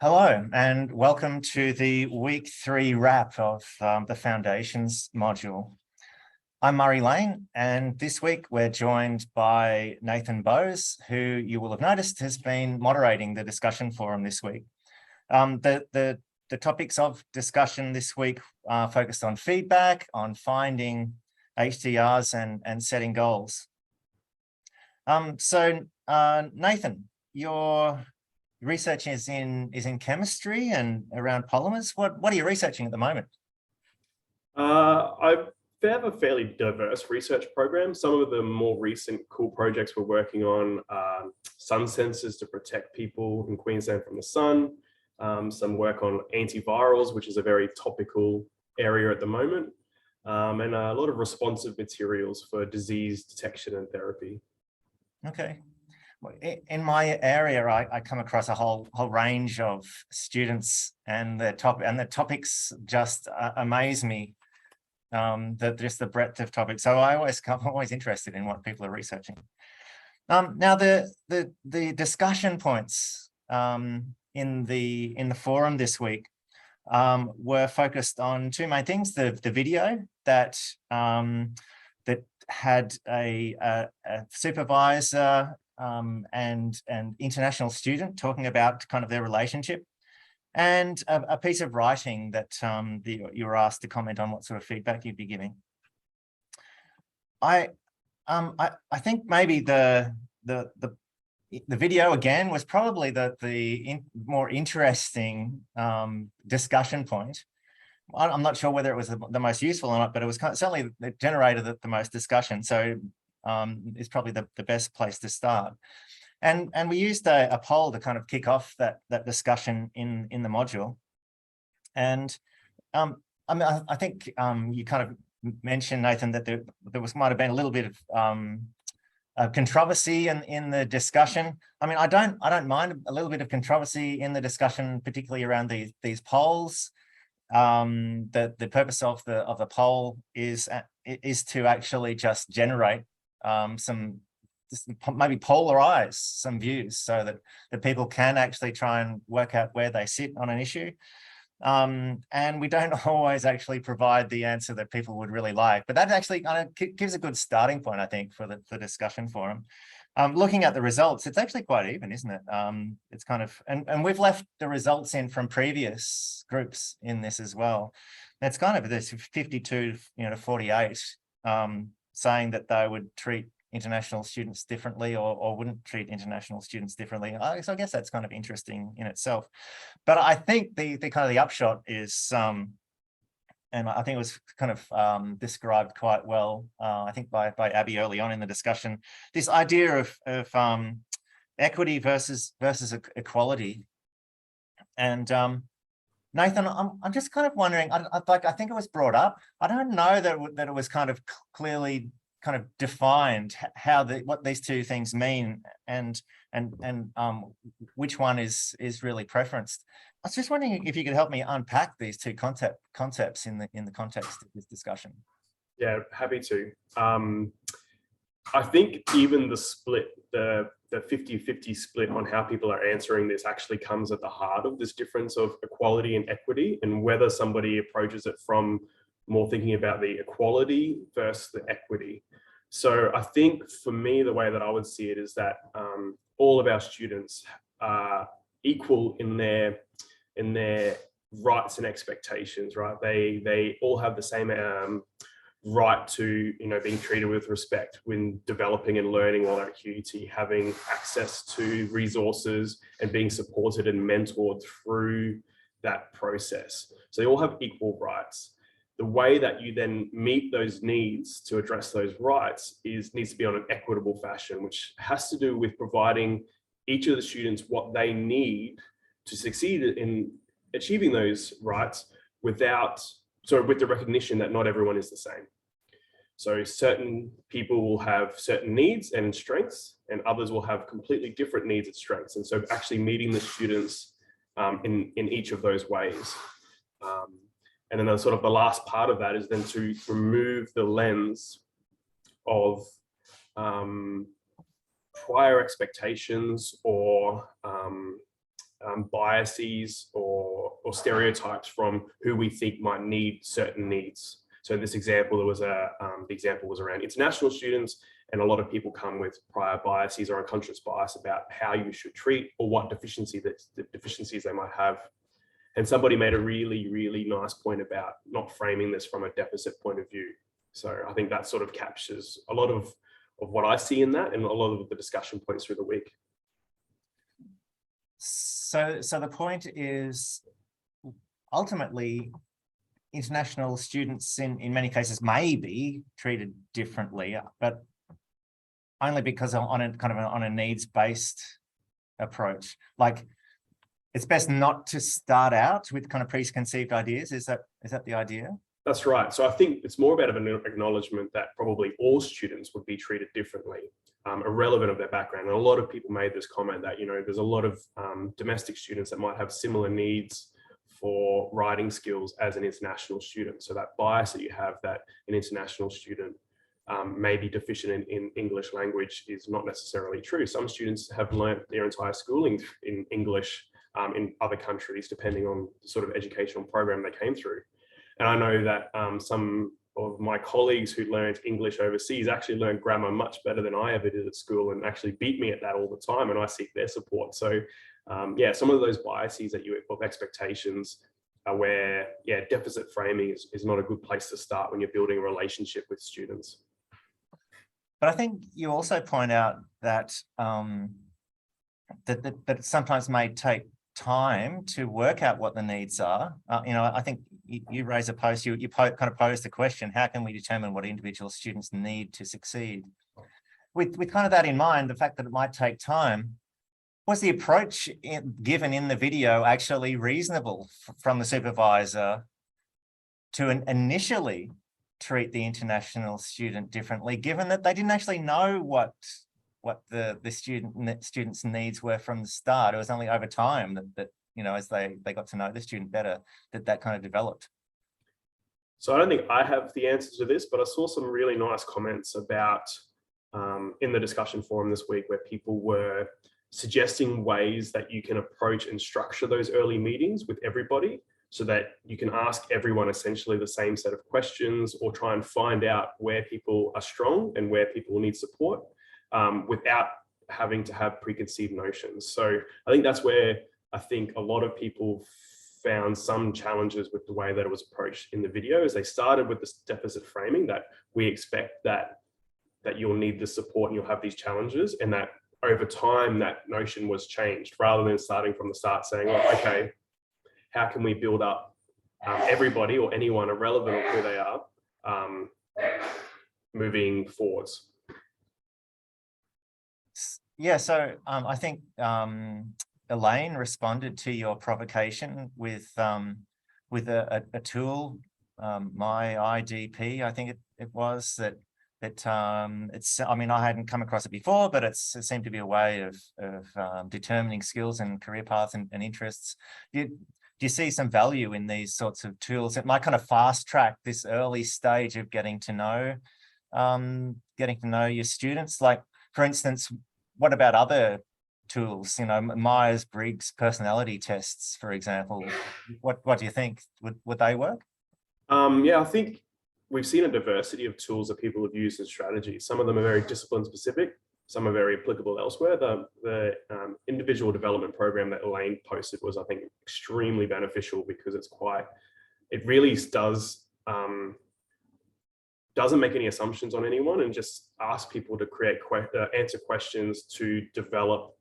Hello and welcome to the week 3 wrap of the Foundations module. I'm Murray Lane, and this week we're joined by Nathan Bowes, who you will have noticed has been moderating the discussion forum this week. The topics of discussion this week are focused on feedback, on finding HDRs and setting goals. Nathan, your research is in chemistry and around polymers. What are you researching at the moment? I have a fairly diverse research program. Some of the more recent cool projects we're working on sun sensors to protect people in Queensland from the sun. Some work on antivirals, which is a very topical area at the moment, and a lot of responsive materials for disease detection and therapy. Okay. In my area, I come across a whole range of students, and the topics just amaze me. Just the breadth of topics. So I'm always interested in what people are researching. Now the discussion points in the forum this week were focused on two main things: the video that had a supervisor and international student talking about kind of their relationship, and a piece of writing that you were asked to comment on what sort of feedback you'd be giving. I think maybe the video again was probably the more interesting discussion point. I'm not sure whether it was the most useful or not, but it was certainly it generated the most discussion. So is probably the best place to start. And we used a poll to kind of kick off that discussion in the module. And I mean, I think you kind of mentioned, Nathan, that there might have been a little bit of controversy in the discussion. I mean, I don't mind a little bit of controversy in the discussion, particularly around these polls. The purpose of the poll is to actually just generate maybe polarize some views so that people can actually try and work out where they sit on an issue. And we don't always actually provide the answer that people would really like, but that actually kind of gives a good starting point, I think, for the discussion forum. Looking at the results, it's actually quite even, isn't it? It's kind of, and we've left the results in from previous groups in this as well. It's kind of this 52 to 48 saying that they would treat international students differently or wouldn't treat international students differently. So I guess that's kind of interesting in itself. But I think the kind of the upshot is, and I think it was kind of described quite well, I think by Abby early on in the discussion, this idea of equity versus equality. And Nathan, I'm just kind of wondering, I think it was brought up. I don't know that it was kind of clearly kind of defined what these two things mean and which one is really preferenced. I was just wondering if you could help me unpack these two concepts in the context of this discussion. Yeah, happy to. I think even the split, the 50-50 split on how people are answering this actually comes at the heart of this difference of equality and equity, and whether somebody approaches it from more thinking about the equality versus the equity. So I think for me, the way that I would see it is that all of our students are equal in their rights and expectations, right? They all have the same right to, being treated with respect when developing and learning while they're at QUT, having access to resources and being supported and mentored through that process. So they all have equal rights. The way that you then meet those needs to address those rights needs to be on an equitable fashion, which has to do with providing each of the students what they need to succeed in achieving those rights with the recognition that not everyone is the same. So certain people will have certain needs and strengths, and others will have completely different needs and strengths. And so actually meeting the students in each of those ways. And then the last part of that is then to remove the lens of prior expectations or biases or stereotypes from who we think might need certain needs. So in this example, the example was around international students, and a lot of people come with prior biases or unconscious bias about how you should treat or what deficiencies they might have. And somebody made a really, really nice point about not framing this from a deficit point of view. So I think that sort of captures a lot of what I see in that and a lot of the discussion points through the week. So the point is, ultimately, international students in many cases may be treated differently, but only because on a needs-based approach. Like, it's best not to start out with kind of preconceived ideas. Is that the idea? That's right. So I think it's more about an acknowledgement that probably all students would be treated differently, irrelevant of their background. And a lot of people made this comment that, there's a lot of domestic students that might have similar needs for writing skills as an international student. So that bias that you have that an international student may be deficient in English language is not necessarily true. Some students have learnt their entire schooling in English in other countries, depending on the sort of educational program they came through. And I know that some of my colleagues who learned English overseas actually learned grammar much better than I ever did at school and actually beat me at that all the time. And I seek their support. So yeah, some of those biases that you of expectations are where, yeah, deficit framing is not a good place to start when you're building a relationship with students. But I think you also point out that that it sometimes may take time to work out what the needs are. I think you raise a post, you kind of pose the question, how can we determine what individual students need to succeed? With kind of that in mind, the fact that it might take time, was the approach given in the video actually reasonable from the supervisor to initially treat the international student differently, given that they didn't actually know what the student's needs were from the start? It was only over time that as they got to know the student better, that kind of developed. So I don't think I have the answer to this, but I saw some really nice comments about in the discussion forum this week where people were suggesting ways that you can approach and structure those early meetings with everybody so that you can ask everyone essentially the same set of questions or try and find out where people are strong and where people need support without having to have preconceived notions. So I think that's where I think a lot of people found some challenges with the way that it was approached in the video. As they started with this deficit framing that we expect that you'll need the support and you'll have these challenges, and that over time that notion was changed rather than starting from the start saying, oh, okay, how can we build up everybody or anyone irrelevant of who they are moving forwards. Yeah, so I think Elaine responded to your provocation with a tool, My IDP, I think it was, that it's, I mean, I hadn't come across it before, but it seemed to be a way of determining skills and career paths and interests. Do you see some value in these sorts of tools? It might kind of fast track this early stage of getting to know your students. Like, for instance, what about other tools? Myers-Briggs personality tests, for example. What do you think? Would they work? Yeah, I think we've seen a diversity of tools that people have used as strategies. Some of them are very discipline specific. Some are very applicable elsewhere. The individual development program that Elaine posted was, I think, extremely beneficial because it really doesn't make any assumptions on anyone and just ask people to answer questions to develop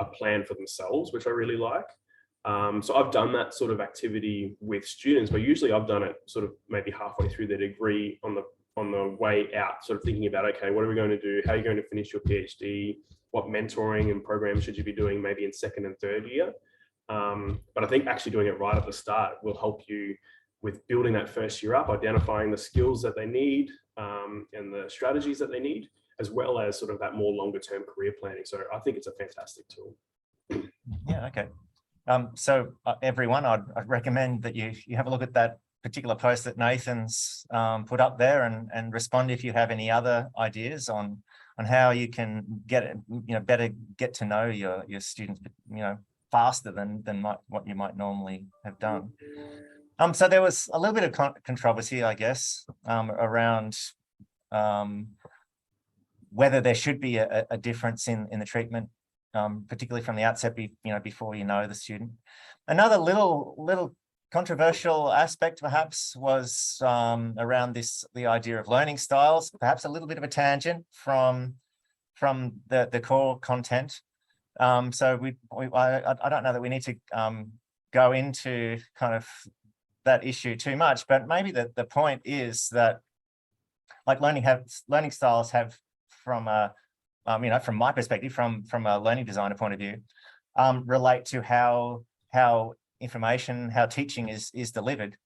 a plan for themselves, which I really like. So I've done that sort of activity with students, but usually I've done it sort of maybe halfway through their degree on the way out, sort of thinking about, okay, what are we going to do? How are you going to finish your PhD? What mentoring and programs should you be doing maybe in second and third year? But I think actually doing it right at the start will help you with building that first year up, identifying the skills that they need and the strategies that they need, as well as sort of that more longer term career planning. So I think it's a fantastic tool. Yeah, okay. So everyone, I'd recommend that you have a look at that particular post that Nathan's put up there and respond if you have any other ideas on how you can better get to know your students, faster than what you might normally have done. So there was a little bit of controversy, I guess, around whether there should be a difference in the treatment, particularly from the outset, before you know the student. Another little controversial aspect, perhaps, was around the idea of learning styles. Perhaps a little bit of a tangent from the core content. So I don't know that we need to go into kind of that issue too much, but maybe the point is that, like, learning styles have, from from my perspective, from a learning designer point of view, relate to how information, how teaching is delivered,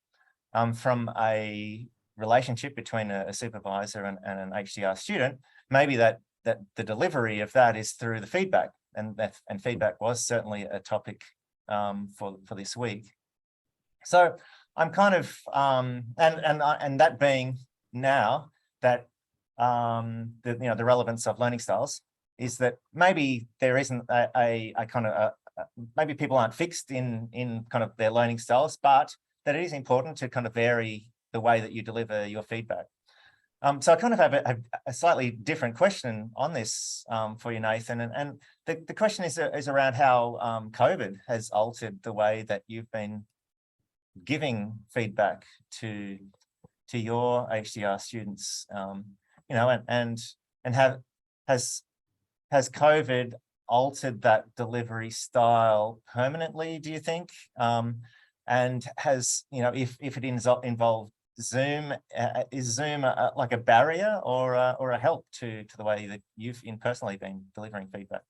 from a relationship between a supervisor and an HDR student. Maybe that the delivery of that is through the feedback, and feedback was certainly a topic for this week. So I'm kind of and that being now that the relevance of learning styles is that maybe there isn't a kind of maybe people aren't fixed in kind of their learning styles, but that it is important to kind of vary the way that you deliver your feedback. So I kind of have a slightly different question on this for you, Nathan, and the question is around how COVID has altered the way that you've been giving feedback to your HDR students, and has COVID altered that delivery style permanently, do you think? And has, if it involved Zoom, is Zoom like a barrier or a help to the way that you've personally been delivering feedback?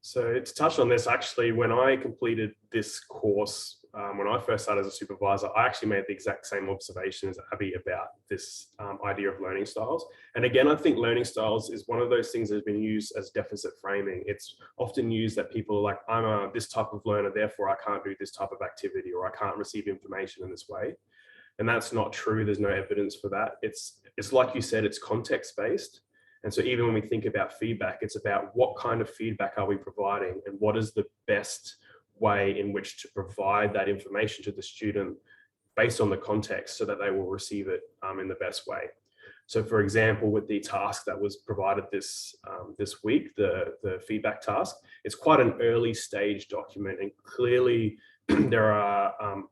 So to touch on this, actually, when I completed this course, when I first started as a supervisor, I actually made the exact same observation as Abby about this idea of learning styles. And again, I think learning styles is one of those things that has been used as deficit framing. It's often used that people are like, I'm this type of learner, therefore I can't do this type of activity, or I can't receive information in this way. And that's not true. There's no evidence for that. It's like you said, it's context-based. And so even when we think about feedback, it's about what kind of feedback are we providing and what is the best way in which to provide that information to the student based on the context so that they will receive it in the best way. So for example, with the task that was provided this week, the feedback task, it's quite an early stage document, and clearly there are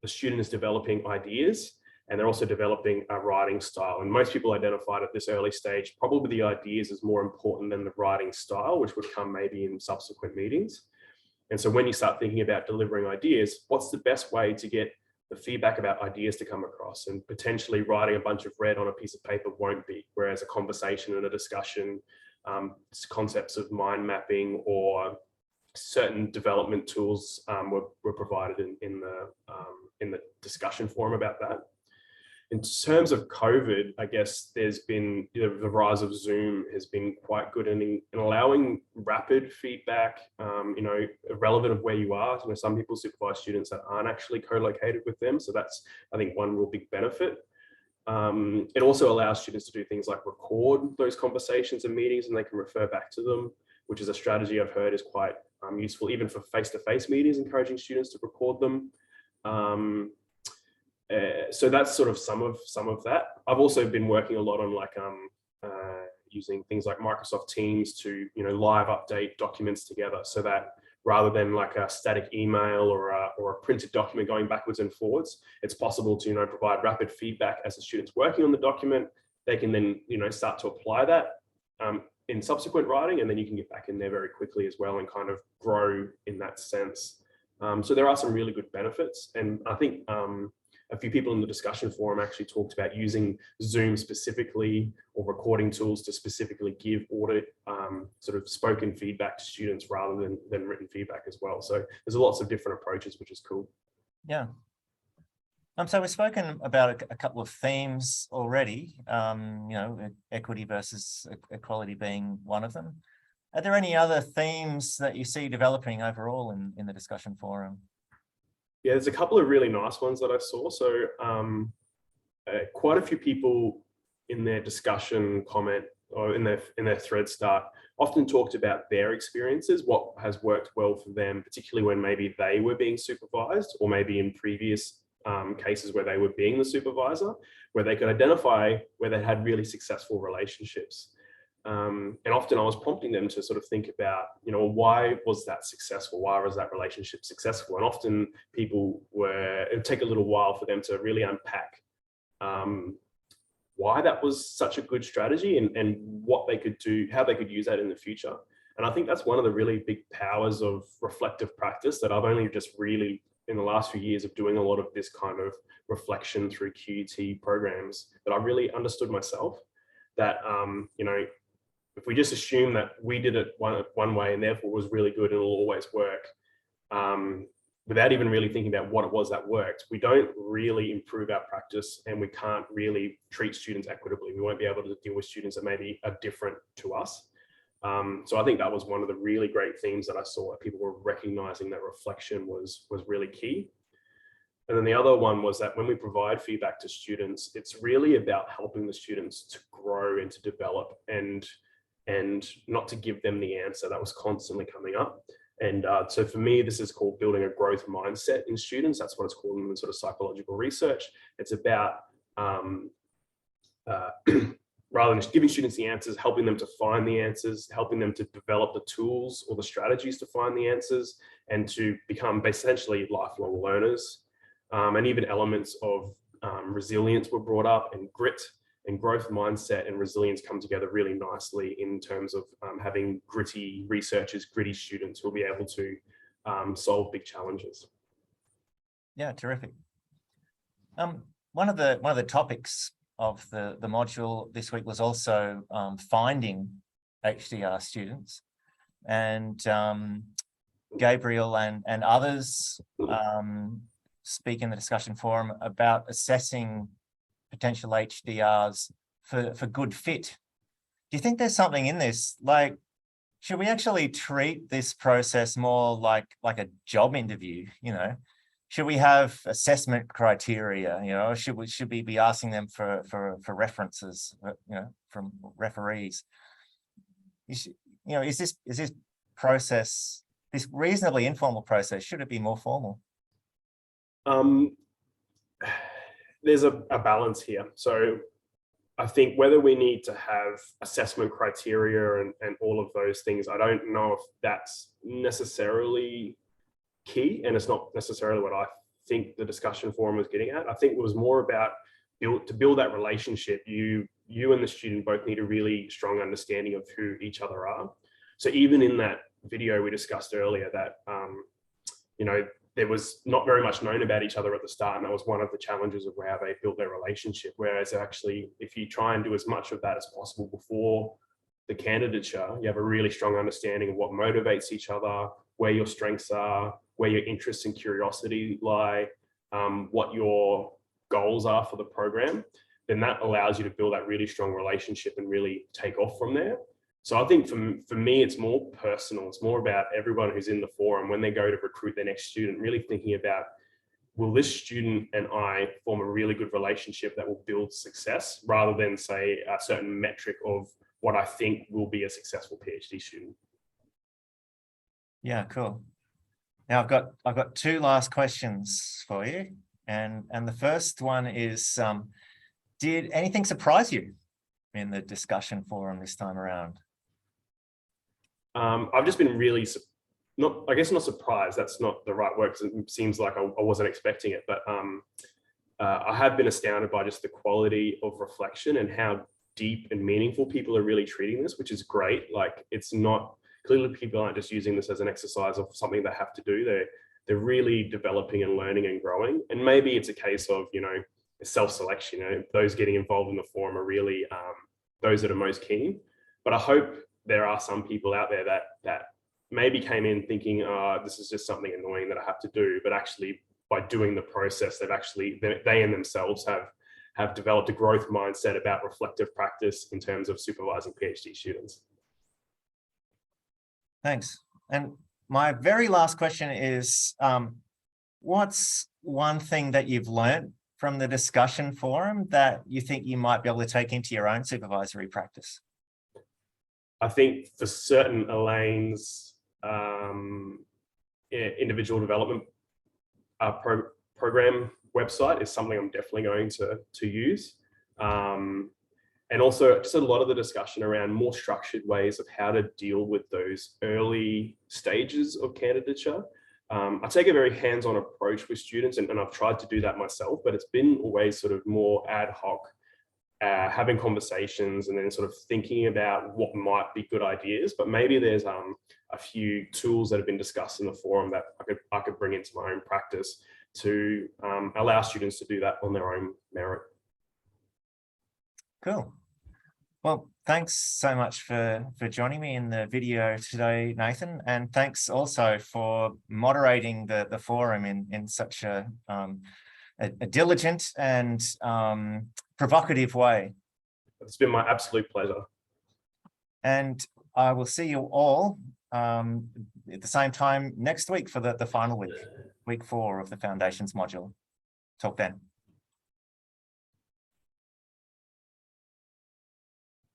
the student is developing ideas, and they're also developing a writing style. And most people identified at this early stage, probably the ideas is more important than the writing style, which would come maybe in subsequent meetings. And so when you start thinking about delivering ideas, what's the best way to get the feedback about ideas to come across? And potentially writing a bunch of red on a piece of paper won't be, whereas a conversation and a discussion, concepts of mind mapping or certain development tools were provided in the discussion forum about that. In terms of COVID, I guess there's been, the rise of Zoom has been quite good in allowing rapid feedback, irrelevant of where you are. Some people supervise students that aren't actually co-located with them. So that's, I think, one real big benefit. It also allows students to do things like record those conversations and meetings, and they can refer back to them, which is a strategy I've heard is quite useful, even for face-to-face meetings, encouraging students to record them. So that's sort of some of that. I've also been working a lot on using things like Microsoft Teams to live update documents together, so that rather than like a static email or a printed document going backwards and forwards, it's possible to provide rapid feedback as the student's working on the document. They can then start to apply that in subsequent writing, and then you can get back in there very quickly as well and kind of grow in that sense. So there are some really good benefits, and I think a few people in the discussion forum actually talked about using Zoom specifically, or recording tools to specifically give audit sort of spoken feedback to students rather than written feedback as well. So there's lots of different approaches, which is cool. Yeah. So we've spoken about a couple of themes already, equity versus equality being one of them. Are there any other themes that you see developing overall in the discussion forum? Yeah, there's a couple of really nice ones that I saw. So quite a few people in their discussion comment or in their thread start often talked about their experiences, what has worked well for them, particularly when maybe they were being supervised, or maybe in previous cases where they were being the supervisor, where they could identify where they had really successful relationships. And often I was prompting them to sort of think about, why was that successful? Why was that relationship successful? And often it would take a little while for them to really unpack why that was such a good strategy, and what they could do, how they could use that in the future. And I think that's one of the really big powers of reflective practice that I've only just really, in the last few years of doing a lot of this kind of reflection through QUT programs, that I really understood myself, that, if we just assume that we did it one way and therefore was really good and it'll always work, without even really thinking about what it was that worked, we don't really improve our practice, and we can't really treat students equitably. We won't be able to deal with students that maybe are different to us. So I think that was one of the really great themes that I saw, that people were recognizing that reflection was really key. And then the other one was that when we provide feedback to students, it's really about helping the students to grow and to develop, and not to give them the answer. That was constantly coming up. And so for me, this is called building a growth mindset in students. That's what it's called in sort of psychological research. It's about rather than just giving students the answers, helping them to find the answers, helping them to develop the tools or the strategies to find the answers, and to become essentially lifelong learners. And even elements of resilience were brought up, and grit and growth mindset and resilience come together really nicely in terms of having gritty researchers, gritty students who will be able to solve big challenges. Yeah, terrific. One of the topics of the module this week was also finding HDR students, and Gabriel and others speak in the discussion forum about assessing potential HDRs for good fit. Do you think there's something in this? Like, should we actually treat this process more like a job interview? Should we have assessment criteria? Should we be asking them for references? From referees. Is this process, this reasonably informal process, should it be more formal? There's a balance here. So I think whether we need to have assessment criteria and all of those things, I don't know if that's necessarily key, and it's not necessarily what I think the discussion forum was getting at. I think it was more about to build that relationship. You and the student both need a really strong understanding of who each other are. So even in that video we discussed earlier, that there was not very much known about each other at the start, and that was one of the challenges of how they built their relationship. Whereas actually, if you try and do as much of that as possible before the candidature, you have a really strong understanding of what motivates each other, where your strengths are, where your interests and curiosity lie, what your goals are for the program, then that allows you to build that really strong relationship and really take off from there. So I think for me, it's more personal. It's more about everyone who's in the forum, when they go to recruit their next student, really thinking about, will this student and I form a really good relationship that will build success, rather than say a certain metric of what I think will be a successful PhD student. Yeah, cool. Now I've got two last questions for you. And the first one is, did anything surprise you in the discussion forum this time around? I've just been really, not surprised, that's not the right word, because it seems like I wasn't expecting it, but I have been astounded by just the quality of reflection and how deep and meaningful people are really treating this, which is great. Like, it's not, clearly people aren't just using this as an exercise of something they have to do. They're really developing and learning and growing. And maybe it's a case of, self-selection, those getting involved in the forum are really those that are most keen. But I hope there are some people out there that maybe came in thinking, this is just something annoying that I have to do, but actually by doing the process, they in themselves have developed a growth mindset about reflective practice in terms of supervising PhD students. Thanks. And my very last question is, what's one thing that you've learned from the discussion forum that you think you might be able to take into your own supervisory practice? I think for certain Elaine's individual development program website is something I'm definitely going to use. And also just a lot of the discussion around more structured ways of how to deal with those early stages of candidature. I take a very hands-on approach with students, and I've tried to do that myself, but it's been always sort of more ad hoc, having conversations and then sort of thinking about what might be good ideas. But maybe there's a few tools that have been discussed in the forum that I could bring into my own practice to allow students to do that on their own merit. Cool. Well, thanks so much for joining me in the video today, Nathan, and thanks also for moderating the forum in such a diligent and provocative way. It's been my absolute pleasure. And I will see you all at the same time next week for the final week 4 of the Foundations module. Talk then.